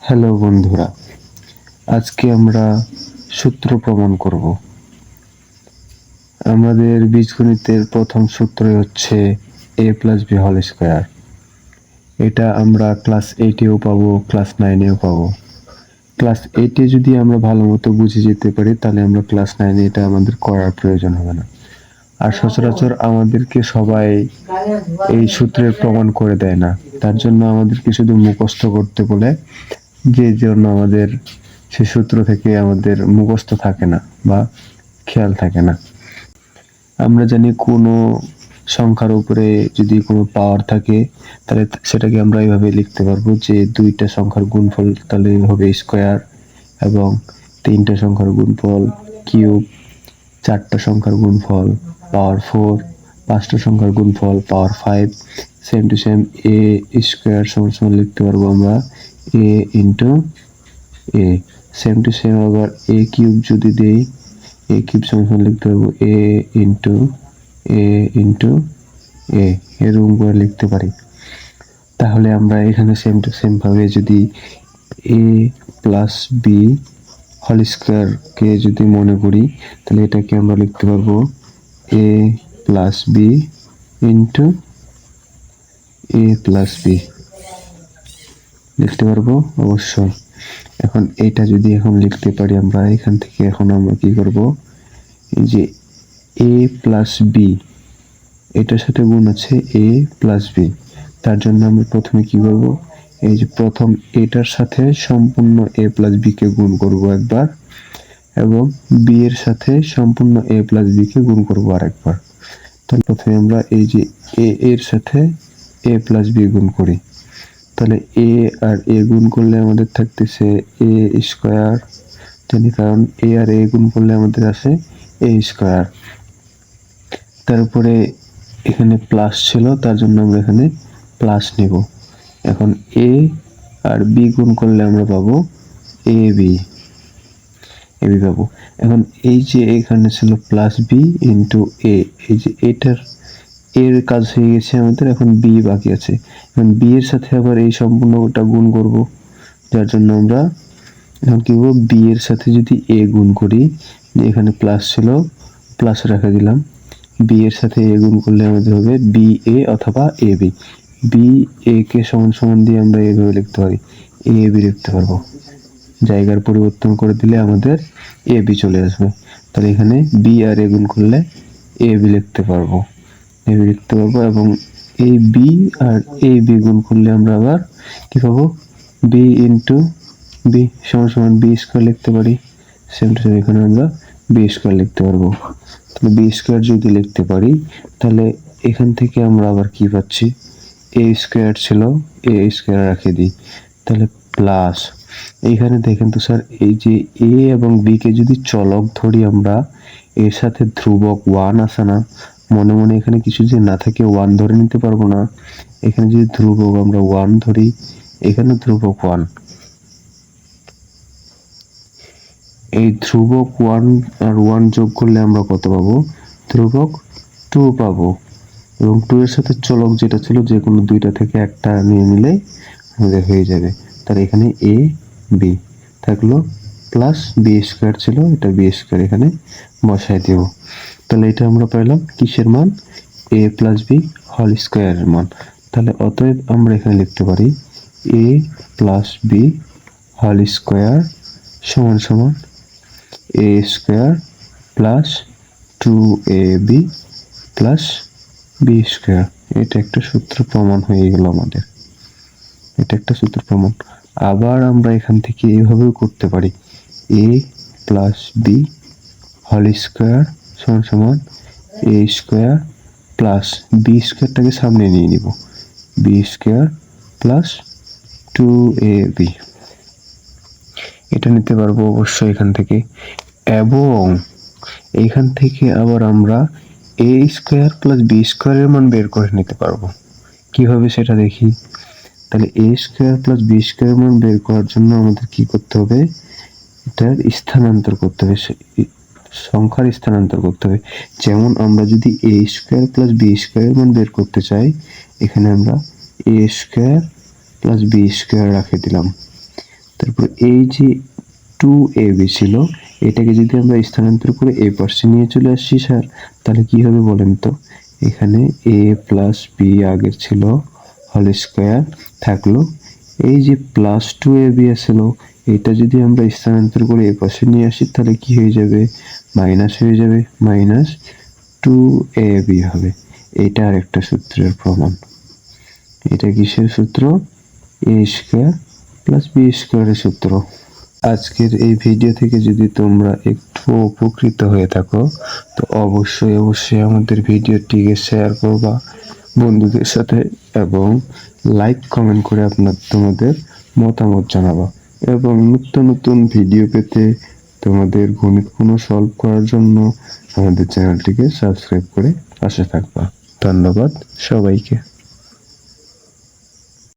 Hello বন্ধুরা, আজকে আমরা সূত্র প্রমাণ করব। আমাদের বীজগণিতের প্রথম সূত্রই হচ্ছে a plus B whole square. এটা আমরা ক্লাস 8-এও পাবো, ক্লাস 9-এও পাবো। ক্লাস 8-এ যদি আমরা ভালো মতো বুঝে যেতে পারি তাহলে আমরা ক্লাস 9-এ এটা আমাদের করার প্রয়োজন হবে না। আর সচরাচর আমাদেরকে সবাই এই সূত্রের প্রমাণ করে দেয় না, তার জন্য আমাদেরকে শুধু মুখস্থ করতে বলে, যে জন্য আমাদের সে সূত্র থেকে আমাদের মুখস্থ থাকে না বা খেয়াল থাকে না। আমরা জানি কোনো সংখ্যার উপরে যদি কোনো পাওয়ার থাকে তাহলে সেটাকে আমরা এইভাবে লিখতে পারবো যে দুইটা সংখ্যার গুণফল তাহলে হবে স্কোয়ার, এবং তিনটা সংখ্যার গুণফল কিউব, চারটা সংখ্যার গুণফল পাওয়ার 4, পাঁচটা সংখ্যার গুণফল পাওয়ার 5। Same to same A square সমান সমান লিখতে পারবো আমরা A into A. Same to same আবার এ কিউব যদি দেই, এ কিউব সমান লিখতে পারবো এ ইন্টু এ, এরকম করে লিখতে পারি। তাহলে আমরা এখানে সেম টু সেম ভাবে যদি এ প্লাস বি হোল স্কোয়ারকে যদি মনে করি তাহলে এটাকে আমরা লিখতে পারবো এ প্লাস বি ইন্টু এ প্লাস বি লিখতে পারবো অবশ্যই। এখন এটা যদি এখন লিখতে পারি আমরা এখান থেকে, এখন আমরা কি করব, এই যে এ প্লাস বি এটার সাথে গুণ আছে এ প্লাস বি, তার জন্য আমরা প্রথমে কি করব, এই যে প্রথম এটার সাথে সম্পূর্ণ এ প্লাস বি কে গুণ করব একবার, এবং বি এর সাথে সম্পূর্ণ এ প্লাস বি কে গুণ করব আরেকবার। তাহলে প্রথমে আমরা এই যে এ এর সাথে এ প্লাস বি গুণ করি, তাহলে এ আর এ গুণ করলে আমাদের থাকতেছে এ স্কোয়ার জানি, কারণ এ আর এ গুণ করলে আমাদের আসে এ স্কোয়ার। তারপরে এখানে প্লাস ছিল তার জন্য আমরা এখানে প্লাস নিব। এখন এ আর বি গুণ করলে আমরা পাবো এ বি পাবো। এখন এই যে এখানে ছিল প্লাস বি ইন্টু এ, এই যে এটার এর কাজ হয়ে গেছে আমাদের, এখন বি বাকি আছে। এখন বি এর সাথে আবার এই সম্পূর্ণটা গুণ করব, যার জন্য আমরা এখন কি করবো, বি এর সাথে যদি এ গুণ করি, এখানে প্লাস ছিল প্লাস রেখে দিলাম, বি এর সাথে এ গুণ করলে আমাদের হবে বি এ অথবা এ বি। বি এ কে সমান সমান দিয়ে আমরা এইভাবে লিখতে পারি এ বি লিখতে পারবো। জায়গার পরিবর্তন করে দিলে আমাদের এ বি চলে আসবে। তাহলে এখানে বি আর এ গুণ করলে এ বি লিখতে পারবো, এ বি লিখতে পারবো। এবং এই বি আর এ বি গুণ করলে আমরা আবার কি পাবো, বি ইন্টু বি সমান সমান বি স্কোয়ার লিখতে পারি। সেম টু সেম এখানে আমরা বি স্কোয়ার লিখতে পারবো। তাহলে বি স্কোয়ার যদি লিখতে পারি তাহলে এখান থেকে আমরা আবার কি পাচ্ছি, এ স্কোয়ার ছিল এ স্কোয়ার রাখে দিই, তাহলে প্লাস এইখানে দেখেন তো স্যার, এই যে এ এবং বি কে যদি চলক ধরি আমরা, এর সাথে ধ্রুবক 1 আসে না, মনে মনে এখানে কিছু যে না থাকে 1 ধরে নিতে পারবো না। এখানে যদি ধ্রুবক আমরা 1 ধরি, এখানে ধ্রুবক 1, এই ধ্রুবক 1 আর 1 যোগ করলে আমরা কত পাবো, ধ্রুবক 2 পাবো। এবং 2 এর সাথে চলক যেটা ছিল যে কোনো দুইটা থেকে একটা নিয়ে নিলে আমাদের হয়ে যাবে। তাহলে এখানে এ বি থাকলো, প্লাস বি স্কোয়ার ছিল, এটা বি স্কোয়ার এখানে বসাই দেব। তাহলে এটা আমরা পেলাম কিসের মান, এ প্লাস বি হোল স্কোয়ারের মান। তাহলে অতএব আমরা এখানে লিখতে পারি A plus B whole square সমান সমান A square plus 2ab plus B square. এটা একটা সূত্র প্রমাণ হয়ে গেল আমাদের, এটা একটা সূত্র প্রমাণ। আবার আমরা এখান থেকে এইভাবেও করতে পারি A plus B whole square সমান সমান এ স্কোয়ার প্লাস বি স্কোয়ারটাকে সামনে নিয়ে নিব, বি স্কোয়ার প্লাস 2ab, এটা নিতে পারবো অবশ্যই এখান থেকে। এবং এইখান থেকে আবার আমরা এ স্কোয়ার প্লাস বি স্কোয়ারের মান বের করে নিতে পারবো। কিভাবে সেটা দেখি। তাহলে এ স্কোয়ার প্লাস বি স্কোয়ারের মান বের করার জন্য আমাদের কি করতে হবে, এটার স্থানান্তর করতে হবে, সংখ্যার স্থানান্তর করতে হবে। যেমন আমরা যদি এ স্কোয়ার প্লাস বি স্কোয়ারের মান বের করতে চাই, এখানে আমরা এ স্কোয়ার প্লাস বি স্কোয়ার রাখে দিলাম, তারপর এই যে 2ab ছিল, এটাকে যদি আমরা স্থানান্তর করে এই পাশে নিয়ে চলে আসি স্যার, তাহলে কি হবে বলেন তো? এখানে a প্লাস বি আগের ছিল হোল স্কয়ার থাকলো, এই যে প্লাস 2ab আসলো, এটা যদি আমরা স্থানান্তর করে এই পাশে নিয়ে আসি তাহলে কি হয়ে যাবে? মাইনাস হয়ে যাবে, মাইনাস 2ab হবে। এটা আরেকটা সূত্রের প্রমাণ। এটা কিসের সূত্র? a স্কয়ার প্লাস বি স্কয়ারের সূত্র। আজকের এই ভিডিও থেকে যদি তোমরা একটু উপকৃত হয়ে থাকো, তো অবশ্যই অবশ্যই আমাদের ভিডিওটিকে শেয়ার করবা বন্ধুদের সাথে এবং লাইক কমেন্ট করে তোমাদের মতামত জানাবা, এবং নিত্য নতুন ভিডিও পেতে তোমাদের গণিতগুলো সলভ করার জন্য আমাদের চ্যানেলটিকে সাবস্ক্রাইব করে পাশে থাকবা। ধন্যবাদ সবাইকে।